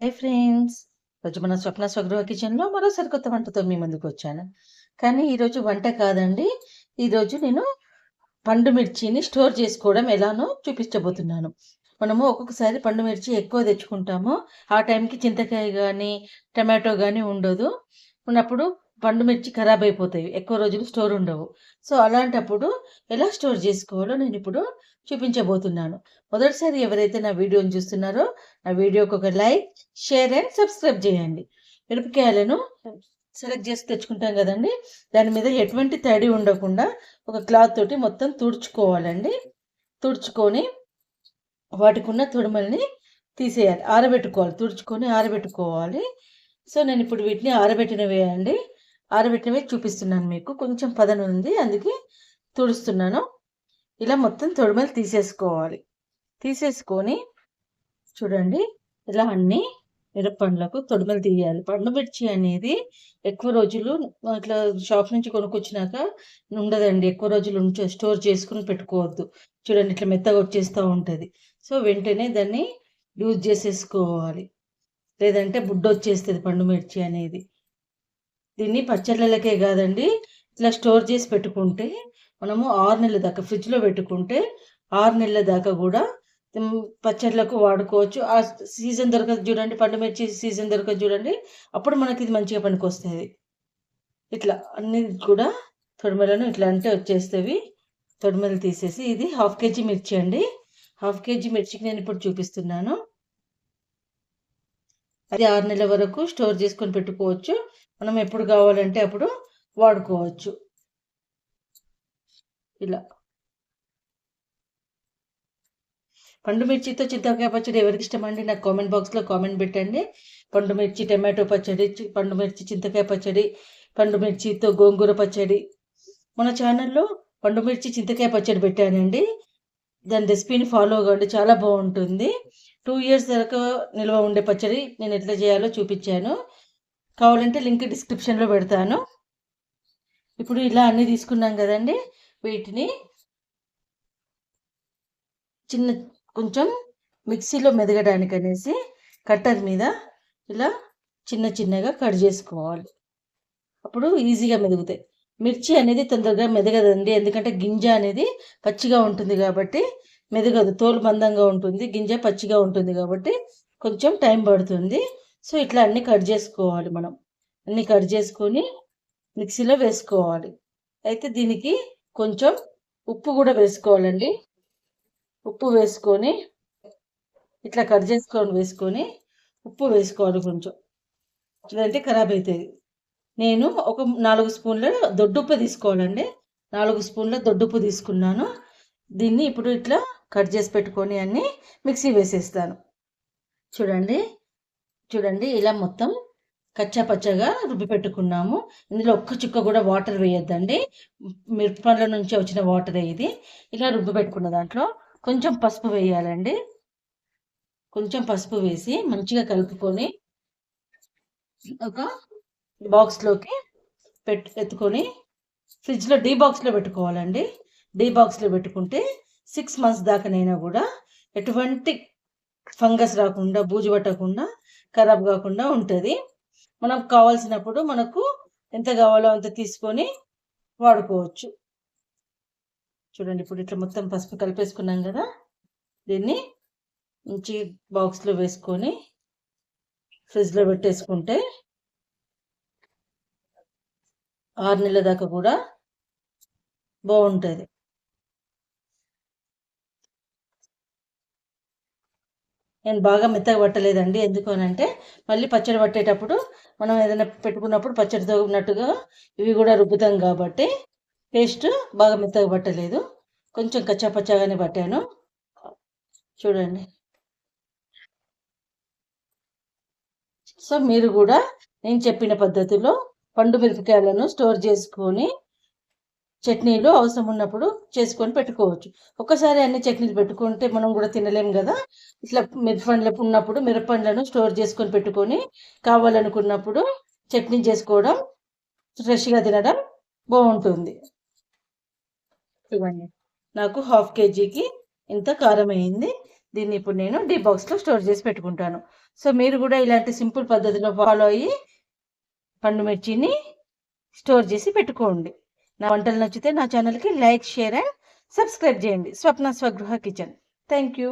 హే friends! రోజు మన స్వప్న స్వగృహ కిచెన్‌లో మరో సరికొత్త వంటతో మీ ముందుకొచ్చాను. కానీ ఈరోజు వంట కాదండి. ఈరోజు నేను పండు మిర్చిని స్టోర్ చేసుకోవడం ఎలానో చూపించబోతున్నాను. మనము ఒక్కొక్కసారి పండు మిర్చి ఎక్కువ తెచ్చుకుంటాము. ఆ టైంకి చింతకాయ గానీ, టమాటో గానీ ఉండదు. ఉన్నప్పుడు పండు మిర్చి ఖరాబ్ అయిపోతాయి. ఎక్కువ రోజులు స్టోర్ ఉండవు. సో, అలాంటప్పుడు ఎలా స్టోర్ చేసుకోవాలో నేనిప్పుడు చూపించబోతున్నాను. మొదటిసారి ఎవరైతే నా వీడియోని చూస్తున్నారో, నా వీడియోకి ఒక లైక్, షేర్ అండ్ సబ్స్క్రైబ్ చేయండి. మిరపకాయలను సెలెక్ట్ చేసి తెచ్చుకుంటాం కదండీ! దాని మీద ఎటువంటి తడి ఉండకుండా ఒక క్లాత్ తోటి మొత్తం తుడుచుకోవాలండి. తుడుచుకొని వాటికున్న తొడిమల్ని తీసేయాలి. ఆరబెట్టుకోవాలి. తుడుచుకొని ఆరబెట్టుకోవాలి. సో, నేనిప్పుడు వీటిని ఆరబెట్టినవే అండి. ఆరబెట్టినవే చూపిస్తున్నాను మీకు. కొంచెం పదనుంది అందుకే తుడుస్తున్నాను. ఇలా మొత్తం తొడిమలు తీసేసుకోవాలి. తీసేసుకొని చూడండి ఇలా అన్నీ మిరప్పండ్లకు తొడిమలు తీయాలి. పండు మిర్చి అనేది ఎక్కువ రోజులు అట్లా షాప్ నుంచి కొనుక్కొచ్చినాక ఉండదండి. ఎక్కువ రోజులు స్టోర్ చేసుకొని పెట్టుకోవద్దు. చూడండి ఇట్లా మెత్తగా వచ్చేస్తా ఉంటది. సో, వెంటనే దాన్ని యూజ్ చేసేసుకోవాలి. లేదంటే బుడ్డొచ్చేస్తది పండు మిర్చి అనేది. దీన్ని పచ్చళ్ళలకే కాదండి. ఇట్లా స్టోర్ చేసి పెట్టుకుంటే మనము 6 నెలల దాకా ఫ్రిడ్జ్‌లో పెట్టుకుంటే 6 నెలల దాకా గూడా పచ్చడ్లకు వాడుకోవచ్చు. ఆ సీజన్ దొరకదు చూడండి. పండు మిర్చి సీజన్ దొరకదు చూడండి. అప్పుడు మనకిది మంచిగా పనికొస్తది. ఇట్లా అన్నీ కూడా తొడిమలను ఇట్లా అంటే వచ్చేస్తవి. తొడిమలు తీసేసి ఇది ½ కేజీ మిర్చి అండి. ½ కేజీ మిర్చికి నేనిప్పుడు చూపిస్తున్నాను. అది 6 నెలల వరకు స్టోర్ చేసుకొని పెట్టుకోవచ్చు. మనం ఎప్పుడు కావాలంటే అప్పుడు వాడుకోవచ్చు. ఇలా. పండు మిర్చితో చింతకాయ పచ్చడి ఎవరికిష్టమండి? నాకు కామెంట్ బాక్స్‌లో కామెంట్ పెట్టండి. పండు మిర్చి టమాటో పచ్చడి, పండు మిర్చి చింతకాయ పచ్చడి, పండు మిర్చితో గోంగూర పచ్చడి. మన ఛానల్‌లో పండు మిర్చి చింతకాయ పచ్చడి పెట్టానండి. దాని రెసిపీని ఫాలో అవ్వండి. చాలా బావుంటుంది. 2 ఇయర్స్ దాకా నిల్వ ఉండే పచ్చడి నేను ఎట్లా చేయాలో చూపించాను. కావాలంటే లింక్ డిస్క్రిప్షన్‌లో పెడతాను. ఇప్పుడు ఇలా అన్నీ తీసుకున్నాం కదండీ! వీటిని కొంచెం మిక్సీలో మెదగడానికనేసి కట్టర్ మీద ఇలా చిన్న చిన్నగా కట్ చేసుకోవాలి. అప్పుడు ఈజీగా మెదుగుతాయి. మిర్చి అనేది తొందరగా మెదగదండి. ఎందుకంటే గింజ అనేది పచ్చిగా ఉంటుంది కాబట్టి మెదగదు. తోలు మందంగా ఉంటుంది. గింజ పచ్చిగా ఉంటుంది కాబట్టి కొంచెం టైం పడుతుంది. సో, ఇట్లా అన్నీ కట్ చేసుకోవాలి మనం. అన్నీ కట్ చేసుకొని మిక్సీలో వేసుకోవాలి. అయితే దీనికి కొంచెం ఉప్పు కూడా వేసుకోవాలండి. ఉప్పు వేసుకొని ఇట్లా కట్ చేసుకొని వేసుకొని ఉప్పు వేసుకోవాలి కొంచెం. లేదంటే ఖరాబ్ అయితది. నేను ఒక 4 స్పూన్ల దొడ్డుప్పు తీసుకోవాలండి. 4 స్పూన్ల దొడ్డుప్పు తీసుకున్నాను. దీన్ని ఇప్పుడు ఇట్లా కట్ చేసి పెట్టుకొని అన్నీ మిక్సీ వేసేస్తాను. చూడండి. చూడండి ఇలా మొత్తం కచ్చా పచ్చగా రుబ్బి పెట్టుకున్నాము. ఇందులో ఒక్క చుక్క కూడా వాటర్ వేయొద్దండి. మిరపపండ్ల నుంచి వచ్చిన వాటరే ఇది. ఇలా రుబ్బి పెట్టుకున్న దాంట్లో కొంచెం పసుపు వేయాలండి. కొంచెం పసుపు వేసి మంచిగా కలుపుకొని ఒక బాక్స్‌లోకి ఎత్తుకొని ఫ్రిడ్జ్‌లో డీ బాక్స్‌లో పెట్టుకోవాలండి. డీ బాక్స్‌లో పెట్టుకుంటే 6 మంత్స్ దాకానైనా గూడా ఎటువంటి ఫంగస్ రాకుండా, బూజు పట్టకుండా, ఖరాబ్ గాకుండా ఉంటది. మనకు కావాల్సినప్పుడు మనకు ఎంత గావాలో అంత తీసుకొని వాడుకోవచ్చు. చూడండి ఇప్పుడు ఇట్లా మొత్తం పసుపు కలిపేసుకున్నాం గదా! దీన్ని మంచి బాక్స్‌లో వేసుకొని ఫ్రిడ్జ్‌లో పెట్టేసుకుంటే 6 నెలల దాకా గూడా బావుంటది. నేను బాగా మెత్తగా పట్టలేదండి. ఎందుకు అనంటే మళ్ళీ పచ్చడి పట్టేటప్పుడు మనం ఏదైనా పెట్టుకున్నప్పుడు పచ్చడితో ఉన్నట్టుగా ఇవి గూడా రుబ్బుతాం గాబట్టి పేస్ట్ బాగా మెత్తగా పట్టలేదు. కొంచెం కచ్చా పచ్చాగానే పట్టాను. చూడండి. సో, మీరు గూడా నేను చెప్పిన పద్ధతిలో పండు మిరపకాయలను స్టోర్ చేసుకొని చట్నీలు అవసరం ఉన్నప్పుడు చేసుకొని పెట్టుకోవచ్చు. ఒక్కసారి అన్ని చట్నీలు పెట్టుకుంటే మనం గూడా తినలేం గదా! ఇట్లా మిరపండ్లు ఉన్నప్పుడు మిరపండ్లను స్టోర్ చేసుకొని పెట్టుకొని కావాలనుకున్నప్పుడు చట్నీ చేసుకోవడం, ఫ్రెష్‌గా తినడం బావుంటుంది. ఇవ్వండి. నాకు ½ కేజీకి ఇంత కారం అయింది. దీన్ని ఇప్పుడు నేను డీ బాక్స్లో స్టోర్ చేసి పెట్టుకుంటాను. సో మీరు కూడా ఇలాంటి సింపుల్ పద్ధతిలో ఫాలో అయ్యి పండు మిర్చిని స్టోర్ చేసి పెట్టుకోండి. నా వంటలు నచ్చితే నా ఛానల్కి లైక్, షేర్ అండ్ సబ్స్క్రైబ్ చేయండి. స్వప్న స్వగృహ కిచెన్. Thank you.